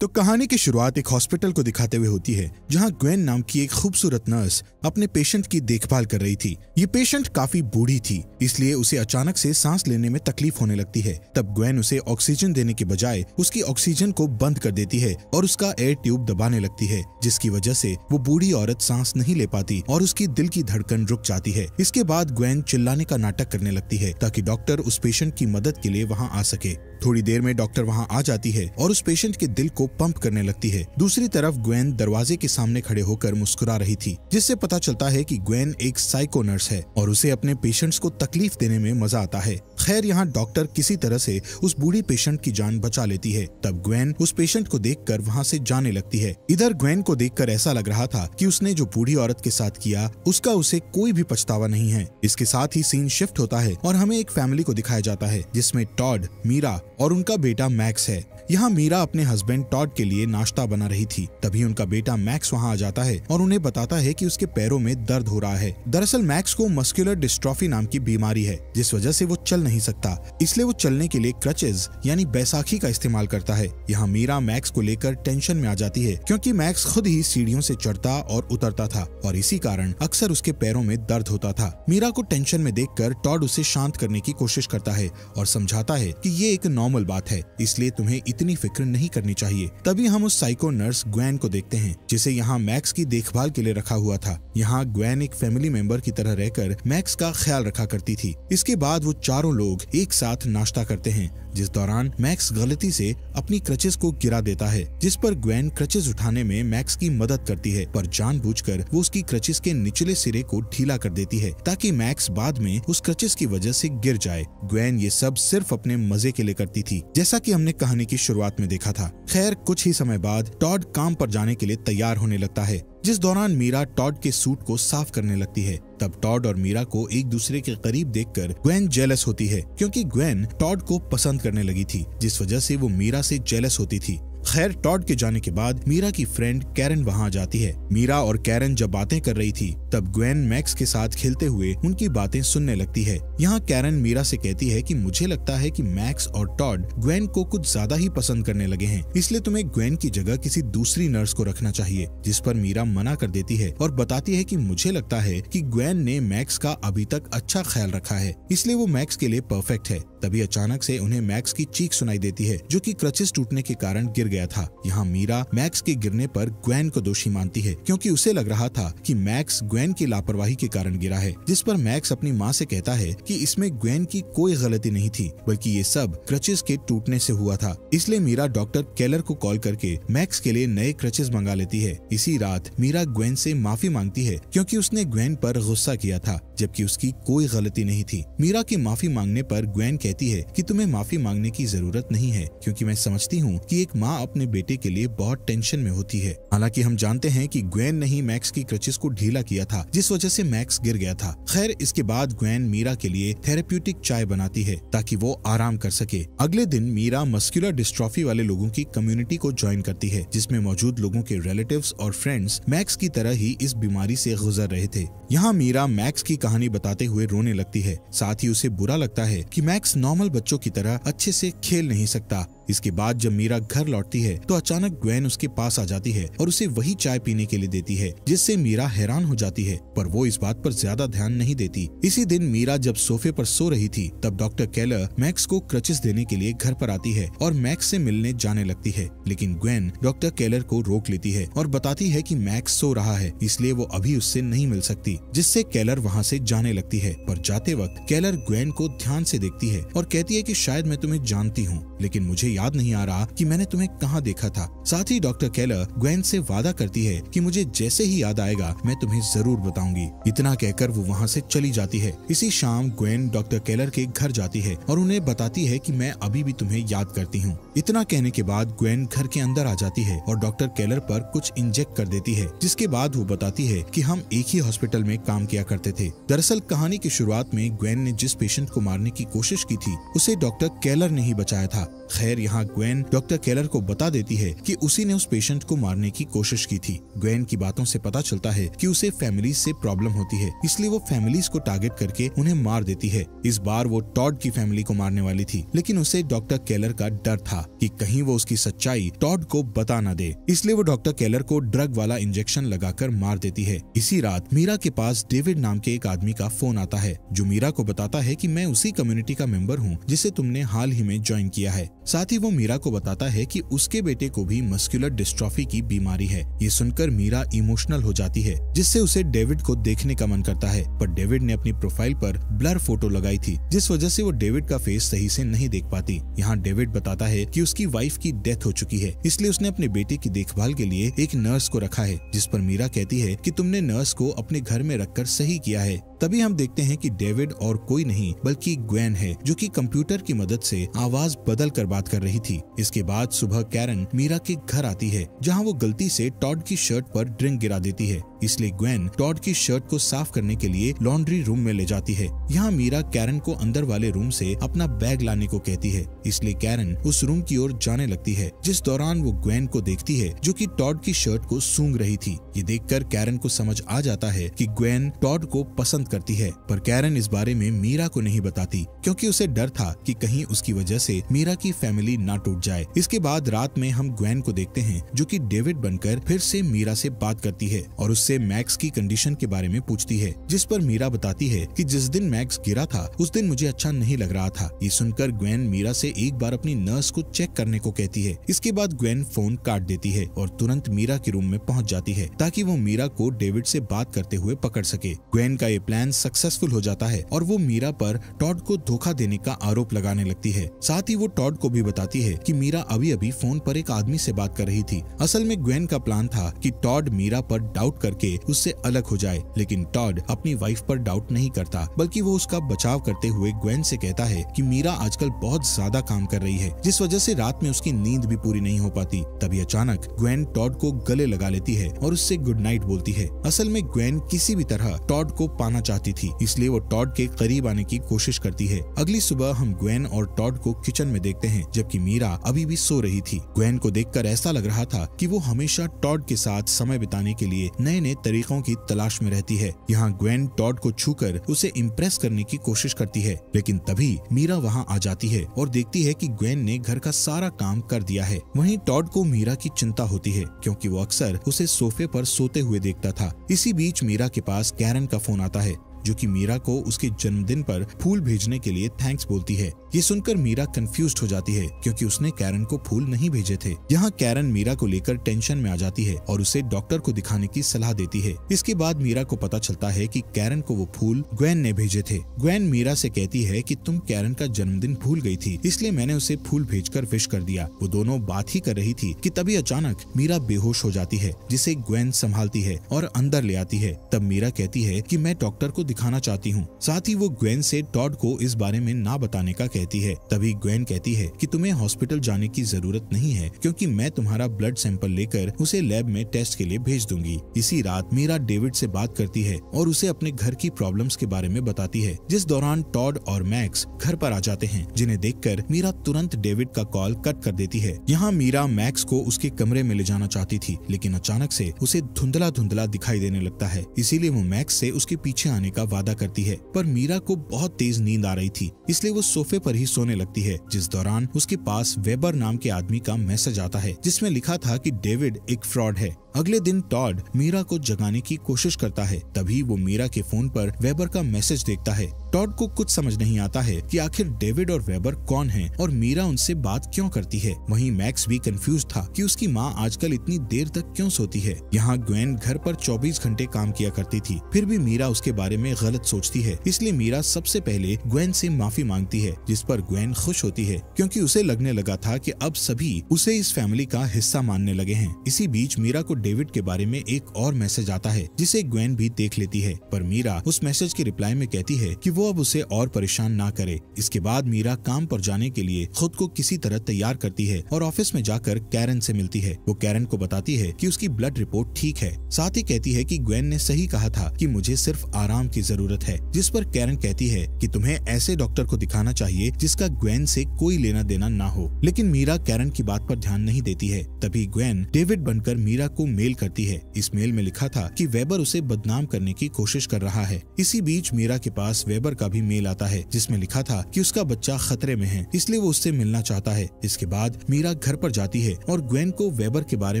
तो कहानी की शुरुआत एक हॉस्पिटल को दिखाते हुए होती है, जहां ग्वेन नाम की एक खूबसूरत नर्स अपने पेशेंट की देखभाल कर रही थी। ये पेशेंट काफी बूढ़ी थी, इसलिए उसे अचानक से सांस लेने में तकलीफ होने लगती है। तब ग्वेन उसे ऑक्सीजन देने के बजाय उसकी ऑक्सीजन को बंद कर देती है और उसका एयर ट्यूब दबाने लगती है, जिसकी वजह से वो बूढ़ी औरत सांस नहीं ले पाती और उसकी दिल की धड़कन रुक जाती है। इसके बाद ग्वेन चिल्लाने का नाटक करने लगती है ताकि डॉक्टर उस पेशेंट की मदद के लिए वहाँ आ सके। थोड़ी देर में डॉक्टर वहाँ आ जाती है और उस पेशेंट के दिल को पंप करने लगती है। दूसरी तरफ ग्वेन दरवाजे के सामने खड़े होकर मुस्कुरा रही थी, जिससे पता चलता है कि ग्वेन एक साइको नर्स है और उसे अपने पेशेंट्स को तकलीफ देने में मजा आता है। खैर, यहाँ डॉक्टर किसी तरह से उस बूढ़ी पेशेंट की जान बचा लेती है। तब ग्वेन उस पेशेंट को देखकर वहाँ से जाने लगती है। इधर ग्वेन को देखकर ऐसा लग रहा था कि उसने जो बूढ़ी औरत के साथ किया उसका उसे कोई भी पछतावा नहीं है। इसके साथ ही सीन शिफ्ट होता है और हमें एक फैमिली को दिखाया जाता है, जिसमें टॉड, मीरा और उनका बेटा मैक्स है। यहाँ मीरा अपने हस्बैंड टॉड के लिए नाश्ता बना रही थी। तभी उनका बेटा मैक्स वहाँ आ जाता है और उन्हें बताता है कि उसके पैरों में दर्द हो रहा है। दरअसल मैक्स को मस्कुलर डिस्ट्रॉफी नाम की बीमारी है, जिस वजह से वो चल नहीं सकता, इसलिए वो चलने के लिए क्रचेज यानी बैसाखी का इस्तेमाल करता है। यहाँ मीरा मैक्स को लेकर टेंशन में आ जाती है, क्योंकि मैक्स खुद ही सीढ़ियों से चढ़ता और उतरता था और इसी कारण अक्सर उसके पैरों में दर्द होता था। मीरा को टेंशन में देखकर टॉड उसे शांत करने की कोशिश करता है और समझाता है कि ये एक नॉर्मल बात है, इसलिए तुम्हें इतनी फिक्र नहीं करनी चाहिए। तभी हम उस साइको नर्स ग्वेन को देखते हैं, जिसे यहाँ मैक्स की देखभाल के लिए रखा हुआ था। यहाँ ग्वेन एक फैमिली मेंबर की तरह रहकर मैक्स का ख्याल रखा करती थी। इसके बाद वो चारों लोग एक साथ नाश्ता करते हैं, जिस दौरान मैक्स गलती से अपनी क्रचेस को गिरा देता है, जिस पर ग्वेन क्रचेस उठाने में मैक्स की मदद करती है, पर जानबूझकर वो उसकी क्रचेस के निचले सिरे को ढीला कर देती है ताकि मैक्स बाद में उस क्रचेस की वजह से गिर जाए। ग्वेन ये सब सिर्फ अपने मजे के लिए करती थी, जैसा कि हमने कहानी की शुरुआत में देखा था। खैर, कुछ ही समय बाद टॉड काम पर जाने के लिए तैयार होने लगता है, जिस दौरान मीरा टॉड के सूट को साफ करने लगती है। तब टॉड और मीरा को एक दूसरे के करीब देखकर ग्वेन जेलस होती है, क्योंकि ग्वेन टॉड को पसंद करने लगी थी, जिस वजह से वो मीरा से जेलस होती थी। खैर, टॉड के जाने के बाद मीरा की फ्रेंड कैरन वहाँ आ जाती है। मीरा और कैरन जब बातें कर रही थी, तब ग्वेन मैक्स के साथ खेलते हुए उनकी बातें सुनने लगती है। यहाँ कैरन मीरा से कहती है कि मुझे लगता है कि मैक्स और टॉड ग्वेन को कुछ ज्यादा ही पसंद करने लगे हैं, इसलिए तुम्हें ग्वेन की जगह किसी दूसरी नर्स को रखना चाहिए। जिस पर मीरा मना कर देती है और बताती है कि मुझे लगता है कि ग्वेन ने मैक्स का अभी तक अच्छा ख्याल रखा है, इसलिए वो मैक्स के लिए परफेक्ट है। तभी अचानक से उन्हें मैक्स की चीख सुनाई देती है, जो कि क्रचेस टूटने के कारण गिर गया था। यहाँ मीरा मैक्स के गिरने पर ग्वेन को दोषी मानती है, क्योंकि उसे लग रहा था कि मैक्स ग्वेन की लापरवाही के कारण गिरा है। जिस पर मैक्स अपनी माँ से कहता है कि इसमें ग्वेन की कोई गलती नहीं थी, बल्कि ये सब क्रचेस के टूटने से हुआ था। इसलिए मीरा डॉक्टर केलर को कॉल करके मैक्स के लिए नए क्रचेस मंगा लेती है। इसी रात मीरा ग्वेन से माफी मांगती है, क्योंकि उसने ग्वेन पर गुस्सा किया था, जबकि उसकी कोई गलती नहीं थी। मीरा की माफी मांगने पर ग्वेन कहती है कि तुम्हें माफी मांगने की जरूरत नहीं है, क्योंकि मैं समझती हूँ कि एक माँ अपने बेटे के लिए बहुत टेंशन में होती है। हालांकि हम जानते हैं कि ग्वेन ने ही मैक्स की क्रचेस को ढीला किया था, जिस वजह से मैक्स गिर गया था। खैर, इसके बाद ग्वेन मीरा के लिए थेरेप्यूटिक चाय बनाती है ताकि वो आराम कर सके। अगले दिन मीरा मस्कुलर डिस्ट्रॉफी वाले लोगों की कम्युनिटी को ज्वाइन करती है, जिसमें मौजूद लोगों के रिलेटिव्स और फ्रेंड्स मैक्स की तरह ही इस बीमारी से गुजर रहे थे। यहाँ मीरा मैक्स की कहानी बताते हुए रोने लगती है। साथ ही उसे बुरा लगता है कि मैक्स नॉर्मल बच्चों की तरह अच्छे से खेल नहीं सकता। इसके बाद जब मीरा घर लौटती है, तो अचानक ग्वेन उसके पास आ जाती है और उसे वही चाय पीने के लिए देती है, जिससे मीरा हैरान हो जाती है, पर वो इस बात पर ज्यादा ध्यान नहीं देती। इसी दिन मीरा जब सोफे पर सो रही थी, तब डॉक्टर केलर मैक्स को क्रचेस देने के लिए घर पर आती है और मैक्स से मिलने जाने लगती है। लेकिन ग्वेन डॉक्टर केलर को रोक लेती है और बताती है कि मैक्स सो रहा है, इसलिए वो अभी उससे नहीं मिल सकती, जिससे केलर वहाँ से जाने लगती है। पर जाते वक्त केलर ग्वेन को ध्यान से देखती है और कहती है कि शायद मैं तुम्हें जानती हूँ, लेकिन मुझे याद नहीं आ रहा कि मैंने तुम्हें कहाँ देखा था। साथ ही डॉक्टर केलर ग्वेन से वादा करती है कि मुझे जैसे ही याद आएगा मैं तुम्हें जरूर बताऊंगी। इतना कहकर वो वहाँ से चली जाती है। इसी शाम ग्वेन डॉक्टर केलर के घर जाती है और उन्हें बताती है कि मैं अभी भी तुम्हें याद करती हूँ। इतना कहने के बाद ग्वेन घर के अंदर आ जाती है और डॉक्टर केलर पर कुछ इंजेक्ट कर देती है, जिसके बाद वो बताती है कि हम एक ही हॉस्पिटल में काम किया करते थे। दरअसल कहानी की शुरुआत में ग्वेन ने जिस पेशेंट को मारने की कोशिश की थी, उसे डॉक्टर केलर ने ही बचाया था। खैर, यहाँ ग्वेन डॉक्टर केलर को बता देती है कि उसी ने उस पेशेंट को मारने की कोशिश की थी। ग्वेन की बातों से पता चलता है कि उसे फैमिलीज से प्रॉब्लम होती है, इसलिए वो फैमिलीज को टारगेट करके उन्हें मार देती है। इस बार वो टॉड की फैमिली को मारने वाली थी, लेकिन उसे डॉक्टर केलर का डर था कि कहीं वो उसकी सच्चाई टॉड को बता न दे, इसलिए वो डॉक्टर केलर को ड्रग वाला इंजेक्शन लगाकर मार देती है। इसी रात मीरा के पास डेविड नाम के एक आदमी का फोन आता है, जो मीरा को बताता है कि मैं उसी कम्युनिटी का मेंबर हूँ जिसे तुमने हाल ही में ज्वाइन किया है। साथ ही वो मीरा को बताता है कि उसके बेटे को भी मस्कुलर डिस्ट्रॉफी की बीमारी है। ये सुनकर मीरा इमोशनल हो जाती है, जिससे उसे डेविड को देखने का मन करता है, पर डेविड ने अपनी प्रोफाइल पर ब्लर फोटो लगाई थी, जिस वजह से वो डेविड का फेस सही से नहीं देख पाती। यहाँ डेविड बताता है कि उसकी वाइफ की डेथ हो चुकी है, इसलिए उसने अपने बेटे की देखभाल के लिए एक नर्स को रखा है, जिस पर मीरा कहती है कि तुमने नर्स को अपने घर में रखकर सही किया है। तभी हम देखते हैं कि डेविड और कोई नहीं बल्कि ग्वेन है, जो कि कंप्यूटर की मदद से आवाज बदल कर बात कर रही थी। इसके बाद सुबह कैरन मीरा के घर आती है, जहां वो गलती से टॉड की शर्ट पर ड्रिंक गिरा देती है, इसलिए ग्वेन टॉड की शर्ट को साफ करने के लिए लॉन्ड्री रूम में ले जाती है। यहाँ मीरा कैरन को अंदर वाले रूम से अपना बैग लाने को कहती है, इसलिए कैरन उस रूम की ओर जाने लगती है, जिस दौरान वो ग्वेन को देखती है जो कि टॉड की शर्ट को सूंघ रही थी। ये देखकर कैरन को समझ आ जाता है कि ग्वेन टॉड को पसंद करती है, पर कैरन इस बारे में मीरा को नहीं बताती, क्योंकि उसे डर था कि कहीं उसकी वजह से मीरा की फैमिली ना टूट जाए। इसके बाद रात में हम ग्वेन को देखते हैं, जो कि डेविड बनकर फिर से मीरा से बात करती है और उससे मैक्स की कंडीशन के बारे में पूछती है, जिस पर मीरा बताती है कि जिस दिन मैक्स गिरा था उस दिन मुझे अच्छा नहीं लग रहा था। ये सुनकर ग्वेन मीरा से एक बार अपनी नर्स को चेक करने को कहती है। इसके बाद ग्वेन फोन काट देती है और तुरंत मीरा के रूम में पहुंच जाती है, ताकि वो मीरा को डेविड से बात करते हुए पकड़ सके। ग्वेन का ये प्लान सक्सेसफुल हो जाता है और वो मीरा पर टॉड को धोखा देने का आरोप लगाने लगती है। साथ ही वो टॉड को भी बताती है कि मीरा अभी अभी फोन पर एक आदमी से बात कर रही थी। असल में ग्वेन का प्लान था कि टॉड मीरा पर डाउट करके उससे अलग हो जाए, लेकिन टॉड अपनी वाइफ पर डाउट नहीं करता, बल्कि वो उसका बचाव करते हुए ग्वेन से कहता है कि मीरा आजकल बहुत ज्यादा काम कर रही है, जिस वजह से रात में उसकी नींद भी पूरी नहीं हो पाती। तभी अचानक ग्वेन टॉड को गले लगा लेती है और उससे गुड नाइट बोलती है। असल में ग्वेन किसी भी तरह टॉड को पाना चाहती थी, इसलिए वो टॉड के करीब आने की कोशिश करती है। अगली सुबह हम ग्वेन और टॉड को किचन में देखते हैं, जबकि मीरा अभी भी सो रही थी। ग्वेन को देखकर ऐसा लग रहा था कि वो हमेशा टॉड के साथ समय बिताने के लिए नए नए तरीकों की तलाश में रहती है। यहाँ ग्वेन टॉड को छूकर उसे इम्प्रेस करने की कोशिश करती है, लेकिन तभी मीरा वहाँ आ जाती है और देखती है कि ग्वेन ने घर का सारा काम कर दिया है। वहीं टॉड को मीरा की चिंता होती है, क्योंकि वो अक्सर उसे सोफे पर सोते हुए देखता था। इसी बीच मीरा के पास कैरन का फोन आता है, जो कि मीरा को उसके जन्मदिन पर फूल भेजने के लिए थैंक्स बोलती है। ये सुनकर मीरा कंफ्यूज्ड हो जाती है, क्योंकि उसने कैरन को फूल नहीं भेजे थे। यहाँ कैरन मीरा को लेकर टेंशन में आ जाती है और उसे डॉक्टर को दिखाने की सलाह देती है। इसके बाद मीरा को पता चलता है कि कैरन को वो फूल ग्वेन ने भेजे थे। ग्वेन मीरा से कहती है कि तुम कैरन का जन्मदिन भूल गई थी, इसलिए मैंने उसे फूल भेजकर विश कर दिया। वो दोनों बात ही कर रही थी कि तभी अचानक मीरा बेहोश हो जाती है, जिसे ग्वेन संभालती है और अंदर ले आती है। तब मीरा कहती है कि मैं डॉक्टर को दिखाना चाहती हूँ। साथ ही वो ग्वेन से टॉड को इस बारे में ना बताने का कहती है। तभी ग्वेन कहती है कि तुम्हें हॉस्पिटल जाने की जरूरत नहीं है, क्योंकि मैं तुम्हारा ब्लड सैंपल लेकर उसे लैब में टेस्ट के लिए भेज दूंगी। इसी रात मीरा डेविड से बात करती है और उसे अपने घर की प्रॉब्लम्स के बारे में बताती है, जिस दौरान टॉड और मैक्स घर पर आ जाते हैं, जिन्हें देखकर मीरा तुरंत डेविड का कॉल कट कर देती है। यहाँ मीरा मैक्स को उसके कमरे में ले जाना चाहती थी, लेकिन अचानक से उसे धुंधला धुंधला दिखाई देने लगता है, इसीलिए वो मैक्स से उसके पीछे आने का वादा करती है। पर मीरा को बहुत तेज नींद आ रही थी, इसलिए वो सोफे पर ही सोने लगती है, जिस दौरान उसके पास वेबर नाम के आदमी का मैसेज आता है, जिसमें लिखा था कि डेविड एक फ्रॉड है। अगले दिन टॉड मीरा को जगाने की कोशिश करता है, तभी वो मीरा के फोन पर वेबर का मैसेज देखता है। टॉड को कुछ समझ नहीं आता है कि आखिर डेविड और वेबर कौन हैं और मीरा उनसे बात क्यों करती है। वहीं मैक्स भी कंफ्यूज था कि उसकी माँ आजकल इतनी देर तक क्यों सोती है। यहाँ ग्वेन घर पर 24 घंटे काम किया करती थी, फिर भी मीरा उसके बारे में गलत सोचती है, इसलिए मीरा सबसे पहले ग्वेन से माफी मांगती है, जिस पर ग्वेन खुश होती है, क्योंकि उसे लगने लगा था कि अब सभी उसे इस फैमिली का हिस्सा मानने लगे हैं। इसी बीच मीरा को डेविड के बारे में एक और मैसेज आता है, जिसे ग्वेन भी देख लेती है, पर मीरा उस मैसेज के रिप्लाई में कहती है कि वो अब उसे और परेशान ना करे। इसके बाद मीरा काम पर जाने के लिए खुद को किसी तरह तैयार करती है और ऑफिस में जाकर कैरन से मिलती है। वो कैरन को बताती है कि उसकी ब्लड रिपोर्ट ठीक है। साथ ही कहती है कि ग्वेन ने सही कहा था कि मुझे सिर्फ आराम की जरूरत है, जिस पर कैरन कहती है कि तुम्हें ऐसे डॉक्टर को दिखाना चाहिए जिसका ग्वेन से कोई लेना देना ना हो। लेकिन मीरा कैरन की बात पर ध्यान नहीं देती है। तभी ग्वेन डेविड बनकर मीरा को मेल करती है। इस मेल में लिखा था कि वेबर उसे बदनाम करने की कोशिश कर रहा है। इसी बीच मीरा के पास वेबर का भी मेल आता है जिसमें लिखा था कि उसका बच्चा खतरे में है, इसलिए वो उससे मिलना चाहता है। इसके बाद मीरा घर पर जाती है और ग्वेन को वेबर के बारे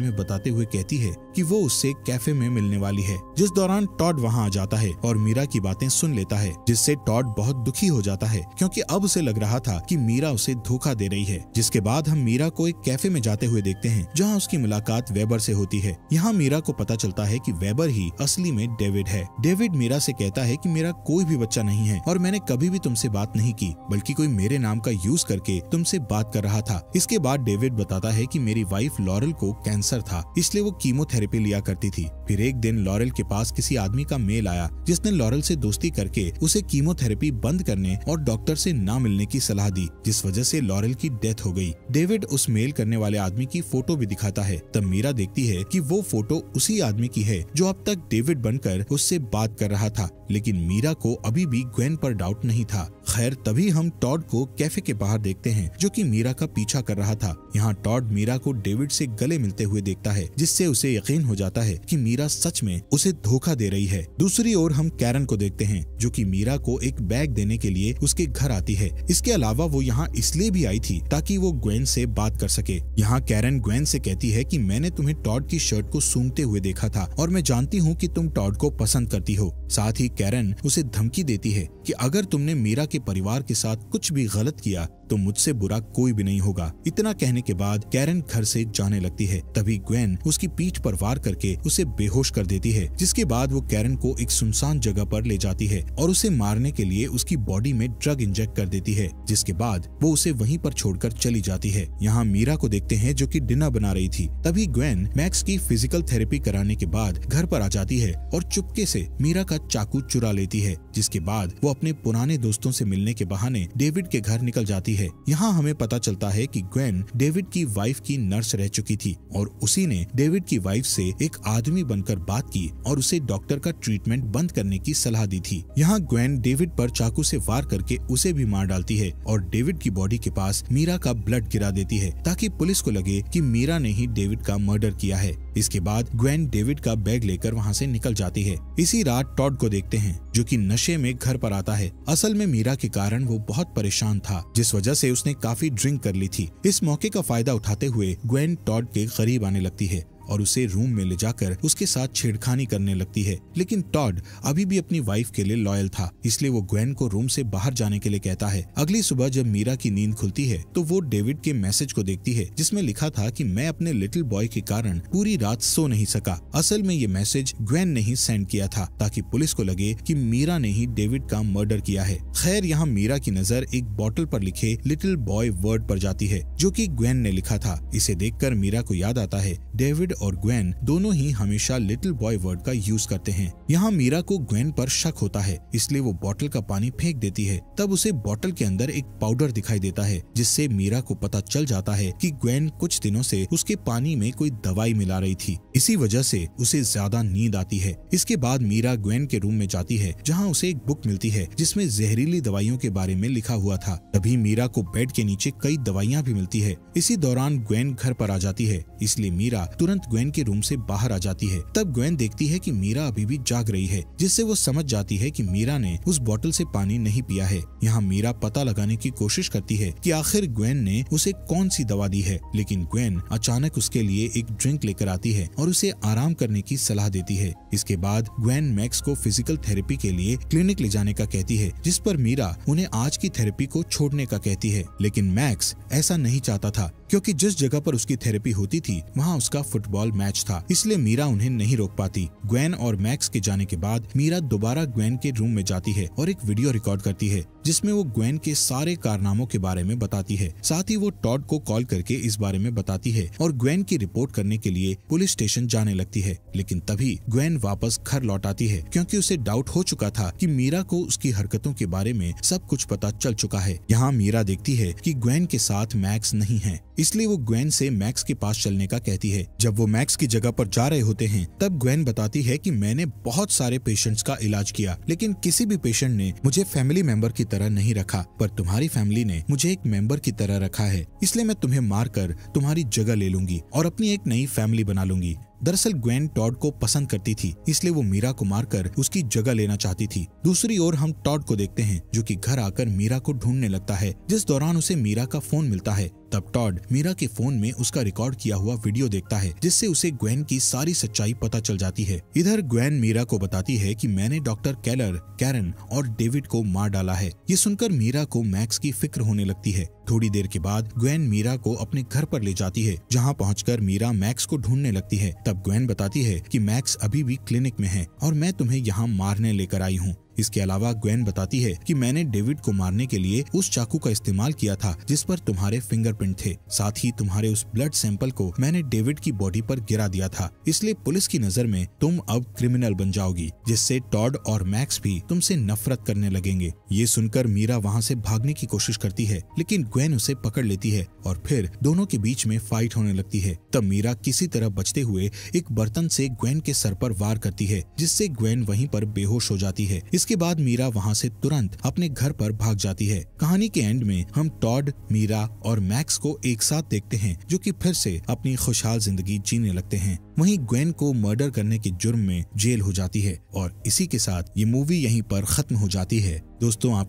में बताते हुए कहती है कि वो उससे कैफे में मिलने वाली है, जिस दौरान टॉड वहाँ आ जाता है और मीरा की बातें सुन लेता है, जिससे टॉड बहुत दुखी हो जाता है क्योंकि अब उसे लग रहा था कि मीरा उसे धोखा दे रही है। जिसके बाद हम मीरा को एक कैफे में जाते हुए देखते हैं जहाँ उसकी मुलाकात वेबर से होती है। यहाँ मीरा को पता चलता है कि वेबर ही असली में डेविड है। डेविड मीरा से कहता है कि मेरा कोई भी बच्चा नहीं है और मैंने कभी भी तुमसे बात नहीं की, बल्कि कोई मेरे नाम का यूज करके तुमसे बात कर रहा था। इसके बाद डेविड बताता है कि मेरी वाइफ लॉरेल को कैंसर था, इसलिए वो कीमोथेरेपी लिया करती थी। फिर एक दिन लॉरेल के पास किसी आदमी का मेल आया जिसने लॉरेल से दोस्ती करके उसे कीमोथेरेपी बंद करने और डॉक्टर से ना मिलने की सलाह दी, जिस वजह से लॉरेल की डेथ हो गई। डेविड उस मेल करने वाले आदमी की फोटो भी दिखाता है। तब मीरा देखती है कि वो फोटो उसी आदमी की है जो अब तक डेविड बनकर उससे बात कर रहा था। लेकिन मीरा को अभी भी ग्वेन पर डाउट नहीं था। खैर, तभी हम टॉड को कैफे के बाहर देखते हैं जो कि मीरा का पीछा कर रहा था। यहाँ टॉड मीरा को डेविड से गले मिलते हुए देखता है, जिससे उसे यकीन हो जाता है कि मीरा सच में उसे धोखा दे रही है। दूसरी ओर हम कैरन को देखते हैं जो कि मीरा को एक बैग देने के लिए उसके घर आती है। इसके अलावा वो यहाँ इसलिए भी आई थी ताकि वो ग्वेन से बात कर सके। यहाँ कैरन ग्वेन से कहती है कि मैंने तुम्हें टॉड की शर्ट को सूंघते हुए देखा था और मैं जानती हूँ कि तुम टॉड को पसंद करती हो। साथ ही कैरन उसे धमकी देती है कि अगर तुमने मीरा के परिवार के साथ कुछ भी गलत किया तो मुझसे बुरा कोई भी नहीं होगा। इतना कहने के बाद कैरन घर से जाने लगती है। तभी ग्वेन उसकी पीठ पर वार करके उसे बेहोश कर देती है, जिसके बाद वो कैरन को एक सुनसान जगह पर ले जाती है और उसे मारने के लिए उसकी बॉडी में ड्रग इंजेक्ट कर देती है, जिसके बाद वो उसे वहीं पर छोड़कर चली जाती है। यहाँ मीरा को देखते हैं जो कि डिनर बना रही थी। तभी ग्वेन मैक्स की फिजिकल थेरेपी कराने के बाद घर पर आ जाती है और चुपके से मीरा का चाकू चुरा लेती है, जिसके बाद वो अपने पुराने दोस्तों से मिलने के बहाने डेविड के घर निकल जाती है। यहाँ हमें पता चलता है कि ग्वेन डेविड की वाइफ की नर्स रह चुकी थी और उसी ने डेविड की वाइफ से एक आदमी बनकर बात की और उसे डॉक्टर का ट्रीटमेंट बंद करने की सलाह दी थी। यहाँ ग्वेन डेविड पर चाकू से वार करके उसे भी मार डालती है और डेविड की बॉडी के पास मीरा का ब्लड गिरा देती है ताकि पुलिस को लगे कि मीरा ने ही डेविड का मर्डर किया है। इसके बाद ग्वेन डेविड का बैग लेकर वहाँ से निकल जाती है। इसी रात टॉड को देखते हैं जो कि नशे में घर पर आता है। असल में मीरा के कारण वो बहुत परेशान था, जिस वजह से उसने काफी ड्रिंक कर ली थी। इस मौके का फायदा उठाते हुए ग्वेन टॉड के करीब आने लगती है और उसे रूम में ले जाकर उसके साथ छेड़खानी करने लगती है। लेकिन टॉड अभी भी अपनी वाइफ के लिए लॉयल था, इसलिए वो ग्वेन को रूम से बाहर जाने के लिए कहता है। अगली सुबह जब मीरा की नींद खुलती है तो वो डेविड के मैसेज को देखती है जिसमें लिखा था कि मैं अपने लिटिल बॉय के कारण पूरी रात सो नहीं सका। असल में ये मैसेज ग्वेन ने ही सेंड किया था ताकि पुलिस को लगे कि मीरा ने ही डेविड का मर्डर किया है। खैर, यहाँ मीरा की नजर एक बॉटल पर लिखे लिटिल बॉय वर्ड पर जाती है जो कि ग्वेन ने लिखा था। इसे देखकर मीरा को याद आता है डेविड और ग्वेन दोनों ही हमेशा लिटिल बॉय वर्ड का यूज करते हैं। यहाँ मीरा को ग्वेन पर शक होता है, इसलिए वो बॉटल का पानी फेंक देती है। तब उसे बॉटल के अंदर एक पाउडर दिखाई देता है, जिससे मीरा को पता चल जाता है कि ग्वेन कुछ दिनों से उसके पानी में कोई दवाई मिला रही थी। इसी वजह से उसे ज्यादा नींद आती है। इसके बाद मीरा ग्वेन के रूम में जाती है जहाँ उसे एक बुक मिलती है जिसमें जहरीली दवाइयों के बारे में लिखा हुआ था। तभी मीरा को बेड के नीचे कई दवाइयाँ भी मिलती है। इसी दौरान ग्वेन घर पर आ जाती है, इसलिए मीरा तुरंत ग्वेन के रूम से बाहर आ जाती है। तब ग्वेन देखती है कि मीरा अभी भी जाग रही है, जिससे वो समझ जाती है कि मीरा ने उस बोतल से पानी नहीं पिया है। यहाँ मीरा पता लगाने की कोशिश करती है कि आखिर ग्वेन ने उसे कौन सी दवा दी है, लेकिन ग्वेन अचानक उसके लिए एक ड्रिंक लेकर आती है और उसे आराम करने की सलाह देती है। इसके बाद ग्वेन मैक्स को फिजिकल थेरेपी के लिए क्लिनिक ले जाने का कहती है, जिस पर मीरा उन्हें आज की थेरेपी को छोड़ने का कहती है। लेकिन मैक्स ऐसा नहीं चाहता था, क्योंकि जिस जगह पर उसकी थेरेपी होती थी वहाँ उसका फुटबॉल मैच था, इसलिए मीरा उन्हें नहीं रोक पाती। ग्वेन और मैक्स के जाने के बाद मीरा दोबारा ग्वेन के रूम में जाती है और एक वीडियो रिकॉर्ड करती है जिसमें वो ग्वेन के सारे कारनामों के बारे में बताती है। साथ ही वो टॉड को कॉल करके इस बारे में बताती है और ग्वेन की रिपोर्ट करने के लिए पुलिस स्टेशन जाने लगती है। लेकिन तभी ग्वेन वापस घर लौट आती है क्योंकि उसे डाउट हो चुका था कि मीरा को उसकी हरकतों के बारे में सब कुछ पता चल चुका है। यहाँ मीरा देखती है कि ग्वेन के साथ मैक्स नहीं है, इसलिए वो ग्वेन से मैक्स के पास चलने का कहती है। जब वो मैक्स की जगह पर जा रहे होते हैं तब ग्वेन बताती है कि मैंने बहुत सारे पेशेंट्स का इलाज किया, लेकिन किसी भी पेशेंट ने मुझे फैमिली मेंबर की तरह नहीं रखा, पर तुम्हारी फैमिली ने मुझे एक मेंबर की तरह रखा है, इसलिए मैं तुम्हें मारकर तुम्हारी जगह ले लूंगी और अपनी एक नई फैमिली बना लूंगी। दरअसल ग्वेन टॉड को पसंद करती थी, इसलिए वो मीरा को मारकर उसकी जगह लेना चाहती थी। दूसरी ओर हम टॉड को देखते हैं जो कि घर आकर मीरा को ढूंढने लगता है, जिस दौरान उसे मीरा का फोन मिलता है। तब टॉड मीरा के फोन में उसका रिकॉर्ड किया हुआ वीडियो देखता है, जिससे उसे ग्वेन की सारी सच्चाई पता चल जाती है। इधर ग्वेन मीरा को बताती है कि मैंने डॉक्टर केलर, कैरन और डेविड को मार डाला है। ये सुनकर मीरा को मैक्स की फिक्र होने लगती है। थोड़ी देर के बाद ग्वेन मीरा को अपने घर पर ले जाती है, जहाँ पहुंचकर मीरा मैक्स को ढूंढने लगती है। तब ग्वेन बताती है कि मैक्स अभी भी क्लिनिक में है और मैं तुम्हें यहाँ मारने लेकर आई हूँ। इसके अलावा ग्वेन बताती है कि मैंने डेविड को मारने के लिए उस चाकू का इस्तेमाल किया था जिस पर तुम्हारे फिंगरप्रिंट थे। साथ ही तुम्हारे उस ब्लड सैंपल को मैंने डेविड की बॉडी पर गिरा दिया था, इसलिए पुलिस की नजर में तुम अब क्रिमिनल बन जाओगी, जिससे टॉड और मैक्स भी तुमसे नफरत करने लगेंगे। ये सुनकर मीरा वहाँ से भागने की कोशिश करती है, लेकिन ग्वेन उसे पकड़ लेती है और फिर दोनों के बीच में फाइट होने लगती है। तब मीरा किसी तरह बचते हुए एक बर्तन से ग्वेन के सर पर वार करती है, जिससे ग्वेन वहीं पर बेहोश हो जाती है। इसके बाद मीरा वहां से तुरंत अपने घर पर भाग जाती है। कहानी के एंड में हम टॉड, मीरा और मैक्स को एक साथ देखते हैं, जो कि फिर से अपनी खुशहाल जिंदगी जीने लगते हैं। वहीं ग्वेन को मर्डर करने के जुर्म में जेल हो जाती है और इसी के साथ ये मूवी यहीं पर खत्म हो जाती है। दोस्तों, आप